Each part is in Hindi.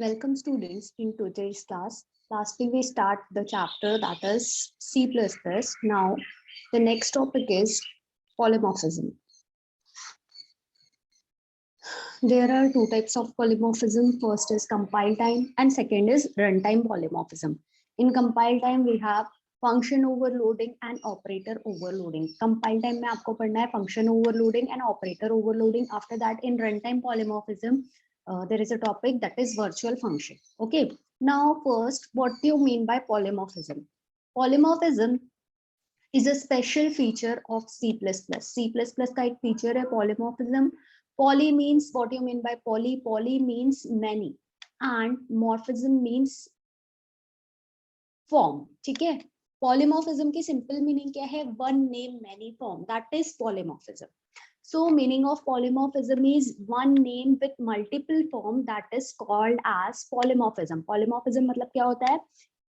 Welcome students in today's class. Lastly, we start the chapter that is C++. Now, the next topic is polymorphism. There are two types of polymorphism. First is compile time and second is runtime polymorphism. In compile time, we have function overloading and operator overloading. Compile time में आपको पढ़ना है function overloading and operator overloading. After that, in runtime polymorphism, there is a topic that is virtual function. Okay. Now, first, what do you mean by polymorphism? Polymorphism is a special feature of C++. C++ का एक feature है polymorphism. Poly means, what do you mean by poly? Poly means many and morphism means form. ठीक है? Polymorphism की simple meaning क्या है? One name, many form. That is polymorphism. So meaning of polymorphism is one name with multiple form, that is called as polymorphism. Polymorphism मतलब क्या होता है?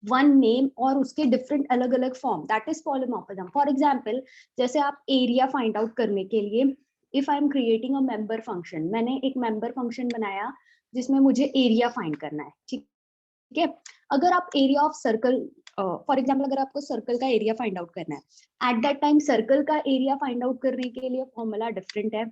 One name और उसके different अलग अलग form, that is polymorphism. For example, जैसे आप area find out करने के लिए, if I am creating a member function, मैंने एक member function बनाया जिसमें मुझे area find करना है, ठीक है? अगर आप area of circle, for example, अगर आपको circle का area find out करना है, at that time circle का area find out करने के लिए formula different है.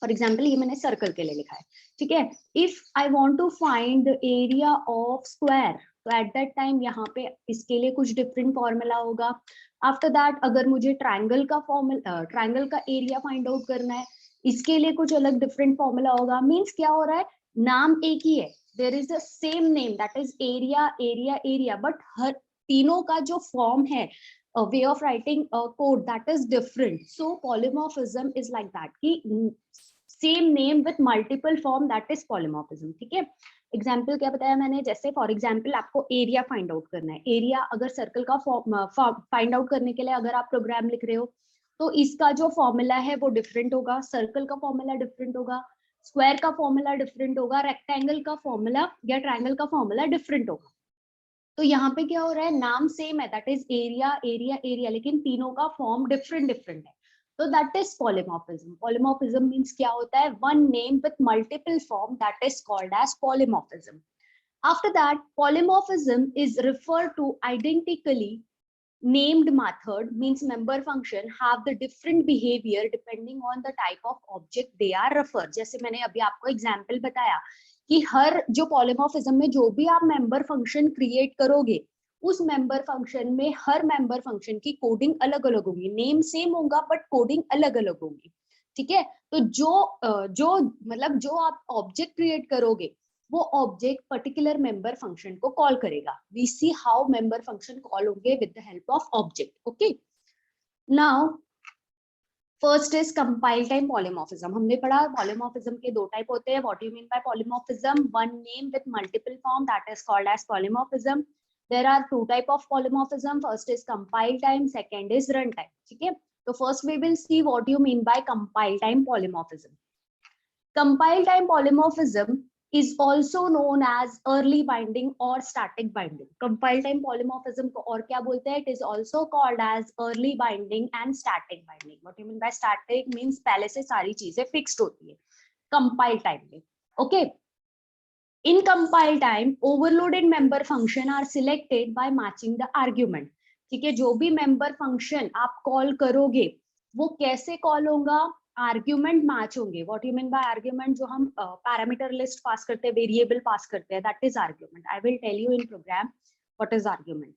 For example, ये मैंने circle के लिए लिखा है, ठीक है? If I want to find the area of square, तो at that time यहाँ पे इसके लिए कुछ different formula होगा. After that, अगर मुझे triangle का formula, triangle का area find out करना है, इसके लिए कुछ अलग different formula होगा. Means क्या हो रहा है? नाम एक ही है. There is the same name, that is area, area, area, but हर तीनों का जो form है, a way of writing a code, that is different. So polymorphism is like that कि same name with multiple form, that is polymorphism. ठीक है? एग्जाम्पल क्या बताया मैंने? जैसे फॉर एग्जाम्पल आपको एरिया फाइंड आउट करना है. एरिया अगर सर्कल का फाइंड आउट करने के लिए अगर आप प्रोग्राम लिख रहे हो तो इसका जो फॉर्मूला है वो डिफरेंट होगा. सर्कल का फॉर्मूला डिफरेंट होगा, स्क्वायर का फॉर्मूला डिफरेंट होगा, रेक्टेंगल का फॉर्मूला या ट्रायंगल का फॉर्मूला डिफरेंट होगा. तो यहाँ पे क्या हो रहा है? नाम सेम है, that is area, area, area, लेकिन तीनों का फॉर्म डिफरेंट डिफरेंट है. So that is polymorphism. Polymorphism means क्या होता है? One name with multiple form, that is called as polymorphism. After that, polymorphism is referred to identically named method, means member function have the different behavior depending on the type of object they are referred. जैसे मैंने अभी आपको example बताया कि हर जो polymorphism में जो भी आप member function create करोगे, उस मेंबर फंक्शन में हर मेंबर फंक्शन की कोडिंग अलग अलग होगी. नेम सेम होगा बट कोडिंग अलग अलग होगी. ठीक है? तो जो मतलब जो आप ऑब्जेक्ट क्रिएट करोगे वो ऑब्जेक्ट पर्टिकुलर मेंबर फंक्शन को कॉल करेगा. We see how member function call होंगे with the help of object. Okay, now first is compile time polymorphism. हमने पढ़ा पॉलीमॉर्फिज्म के दो टाइप होते हैं. What you mean by polymorphism? One name with multiple form, that is called as polymorphism. There are two type of polymorphism. First is compile time, second is runtime. ठीक है? तो first we will see what you mean by compile time polymorphism. Compile time polymorphism is also known as early binding or static binding. Compile time polymorphism को और क्या बोलते हैं? It is also called as early binding and static binding. What you mean by static means पहले से सारी चीजें fixed होती है compile time में. Okay. In compile time, overloaded member function are selected by matching the argument. ठीक है? जो भी member function आप call करोगे वो कैसे call होगा? Argument match होंगे. What you mean by argument? जो हम parameter list pass करते हैं, variable pass करते हैं, that is argument. I will tell you in program what is argument.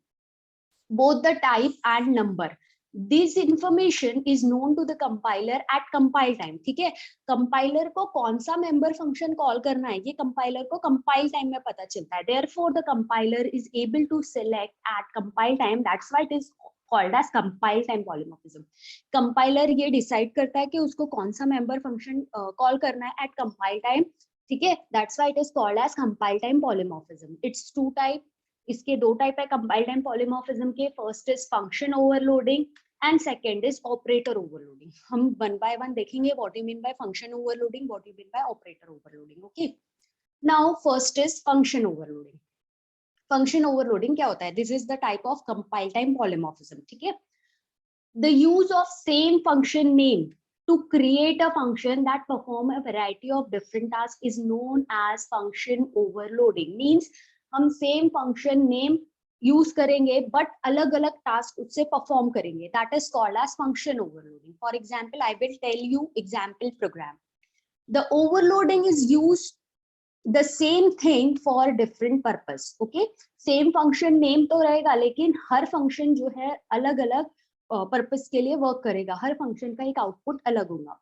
Both the type and number. This information is known to the compiler at compile time. ठीक है? कंपाइलर को कौन सा मेंबर फंक्शन कॉल करना है ये कंपाइलर को कंपाइल टाइम में पता चलता है. Therefore, the compiler is able to select at compile time. That's why it is called as compile time polymorphism. Compiler ये डिसाइड करता है कि उसको कौन सा मेंबर फंक्शन कॉल करना है at compile time. ठीक है? That's why it is called as compile time polymorphism. It's two type. इसके दो टाइप है कंपाइल टाइम पॉलीमॉर्फिज्म के. First is function overloading and second is operator overloading. हम वन बाय वन देखेंगे what you mean bye function overloading, what you mean bye operator overloading. Okay, now first is function overloading. Function overloading क्या होता है? This is the type of compile time polymorphism. ठीक है? The use of same function name to create a function that perform a variety of different tasks is known as function overloading. Means हम same function name यूज करेंगे बट अलग अलग टास्क उससे परफॉर्म करेंगे, that is called as function overloading. For example I will tell you example program. The overloading is used the same thing for different purpose. Okay, same function name तो रहेगा लेकिन हर function जो है अलग अलग purpose के लिए work करेगा, हर function का एक output अलग होगा.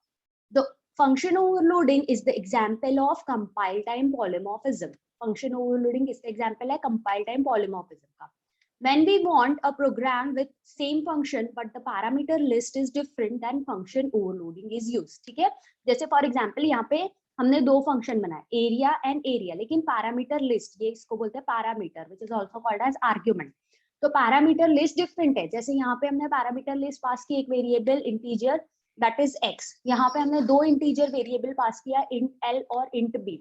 The function overloading is the example of compile time polymorphism. Function overloading इसका example है compile time polymorphism का. When we want a program with same function but the parameter list is different, then function overloading is used. ठीक है, जैसे for example यहाँ पे हमने दो फंक्शन बनाए एरिया एंड एरिया, लेकिन पैरामीटर लिस्ट, ये इसको बोलते हैं parameter which is also called as argument. तो पैरामीटर लिस्ट डिफरेंट है. जैसे यहाँ पे हमने पैरामीटर लिस्ट पास की एक variable integer that is x, यहाँ पे हमने दो इंटीजर वेरिएबल पास किया इंट एल और इंट बी.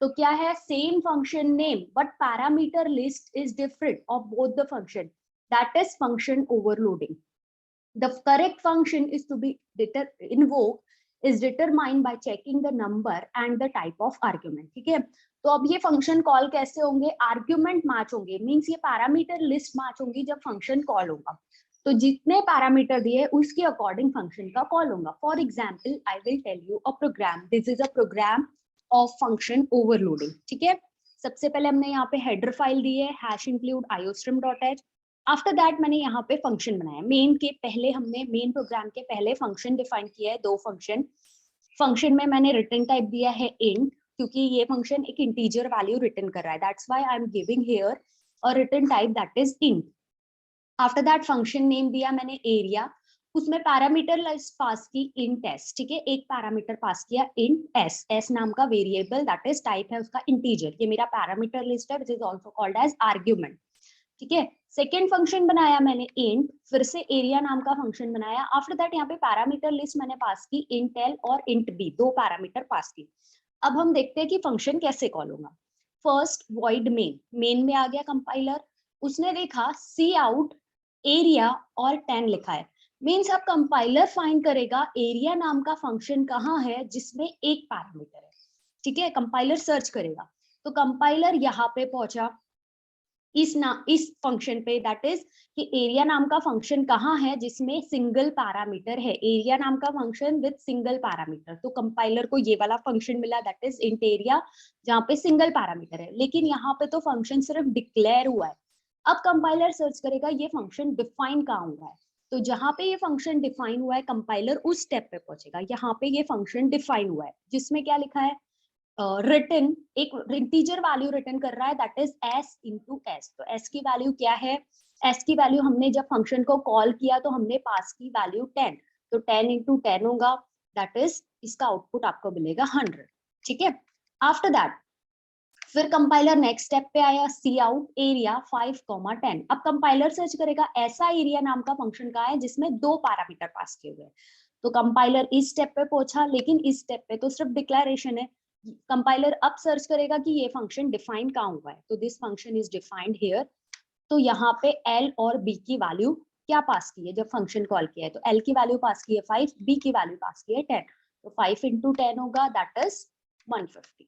तो क्या है, same function name but parameter list is different of both the function, that is function overloading. The correct function is to be invoke is determined by checking the number and the type of argument. ठीक है, तो अब ये फंक्शन कॉल कैसे होंगे, आर्ग्यूमेंट मैच होंगे, मींस ये पैरामीटर लिस्ट मैच होंगी जब फंक्शन कॉल होगा. तो जितने पैरामीटर दिए उसके अकॉर्डिंग फंक्शन का कॉल होगा. For example I will tell you a program, this is a program of function overloading. ठीक है, सबसे पहले हमने यहाँ पे हेडर फाइल दी है hash include iostream.h. After that मैंने यहाँ पे फंक्शन बनाया. मेन के पहले हमने मेन प्रोग्राम के पहले फंक्शन डिफाइन किया है, दो फंक्शन. फंक्शन में मैंने रिटर्न टाइप दिया है इंट, क्योंकि ये फंक्शन एक इंटीजर वैल्यू रिटर्न कर रहा है, that's why I am giving here a return type that is int. After that function name दिया मैंने एरिया, उसमें पैरामीटर लिस्ट पास की इंट एस. ठीक है, एक पैरामीटर पास किया इंट एस, एस नाम का वेरिएबल दैट इज टाइप है उसका इंटीजर, ये मेरा पैरामीटर लिस्ट है which is also called as argument. ठीक है, सेकेंड फंक्शन बनाया मैंने इंट, फिर से एरिया नाम का फंक्शन बनाया. आफ्टर दैट यहाँ पे पैरामीटर लिस्ट मैंने पास की इंट एल और इंट बी, दो पैरामीटर पास की. अब हम देखते हैं कि फंक्शन कैसे कॉल होगा. फर्स्ट वॉइड मेन, मेन में आ गया कंपाइलर, उसने देखा सी आउट एरिया और 10 लिखा है, मीन्स अब कंपाइलर फाइंड करेगा एरिया नाम का फंक्शन कहाँ है जिसमें एक पैरामीटर है. ठीक है, कंपाइलर सर्च करेगा, तो कंपाइलर यहाँ पे पहुंचा इस फंक्शन पे, दैट इज कि एरिया नाम का फंक्शन कहाँ है जिसमें सिंगल पैरामीटर है, एरिया नाम का फंक्शन विद सिंगल पैरामीटर. तो कंपाइलर को ये वाला फंक्शन मिला दैट इज इंट एरिया, जहाँ पे सिंगल पैरामीटर है, लेकिन यहाँ पे तो फंक्शन सिर्फ डिक्लेयर हुआ है. अब कंपाइलर सर्च करेगा ये फंक्शन डिफाइन कहाँ हुआ है, तो जहाँ पे ये फंक्शन डिफाइन हुआ है कंपाइलर उस स्टेप पे पहुंचेगा. यहाँ पे ये फंक्शन डिफाइन हुआ है जिसमें क्या लिखा है, रिटर्न एक इंटीजर वैल्यू रिटर्न कर रहा है that is s into S. तो s की वैल्यू क्या है, s की वैल्यू हमने जब फंक्शन को कॉल किया तो हमने पास की वैल्यू 10, तो 10 इंटू 10 होगा, दैट इज इसका आउटपुट आपको मिलेगा 100. ठीक है, आफ्टर दैट फिर कंपाइलर नेक्स्ट स्टेप पे आया, सी आउट एरिया 5,10. अब कंपाइलर सर्च करेगा ऐसा एरिया नाम का फंक्शन का है जिसमें दो पैरामीटर पास किए हुए हैं. तो कंपाइलर इस स्टेप पे पहुंचा, लेकिन इस स्टेप पे तो सिर्फ डिक्लेरेशन है. कंपाइलर अब सर्च करेगा कि ये फंक्शन डिफाइन कहाँ हुआ है, तो this function is defined here. तो यहाँ पे एल और बी की वैल्यू क्या पास की है जब फंक्शन कॉल किया है, तो एल की वैल्यू पास की है 5, बी की वैल्यू पास की है 10, तो 5 इंटू 10 होगा दैट इज 150.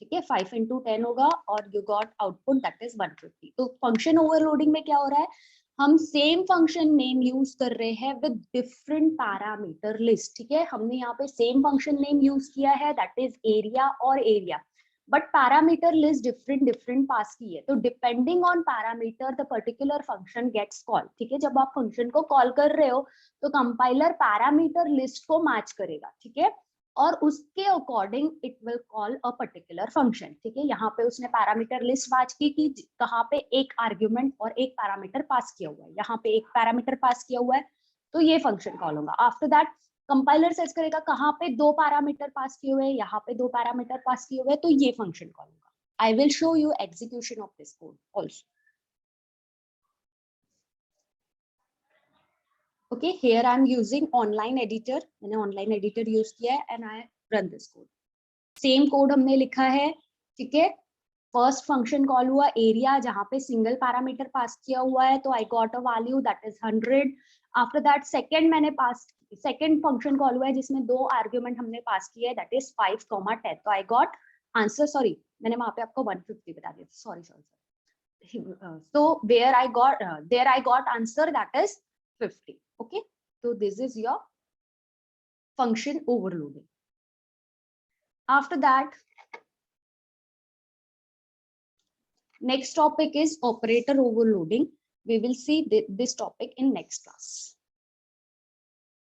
ठीक है, 5 इंटू 10 होगा और you got output that is 150. तो फंक्शन ओवरलोडिंग में क्या हो रहा है, हम सेम फंक्शन नेम यूज कर रहे हैं विद डिफरेंट पैरामीटर लिस्ट. ठीक है, हमने यहाँ पे सेम फंक्शन नेम यूज किया है दैट इज एरिया और area, but parameter list different pass की है. तो depending on parameter the particular function gets call. ठीक है, जब आप फंक्शन को कॉल कर रहे हो तो कंपाइलर पैरामीटर लिस्ट को मैच करेगा. ठीक है, और उसके according it will call a particular function. ठीक है, यहाँ पे उसने पैरामीटर लिस्ट मैच की कि कहाँ पे एक आर्ग्यूमेंट और एक पैरामीटर पास किया हुआ है, यहाँ पे एक पैरामीटर पास किया हुआ है, तो ये फंक्शन कॉल होगा. आफ्टर दैट कंपाइलर सर्च करेगा कहाँ पे दो पैरामीटर पास किए हुए हैं, यहाँ पे दो पैरामीटर पास किए हुए हैं, तो ये फंक्शन कॉल होगा. I will show you execution of this code also. Okay, here I'm using online editor. मैंने online editor use किया है and I run this code. Same code हमने लिखा है. ठीक है, फर्स्ट फंक्शन कॉल हुआ एरिया जहाँ पे सिंगल पैरामीटर पास किया हुआ है, तो I got a value that is 100. After that second मैंने पास सेकेंड फंक्शन कॉल हुआ है जिसमें 2 आर्ग्यूमेंट हमने पास किया है, दैट इज 5, 10. तो आई गॉट आंसर, सॉरी मैंने वहां पे आपको 150 बता दिया, sorry sorry sorry. So where I got there I got answer that is 50. Okay, so this is your function overloading. After that, next topic is operator overloading. We will see this topic in next class.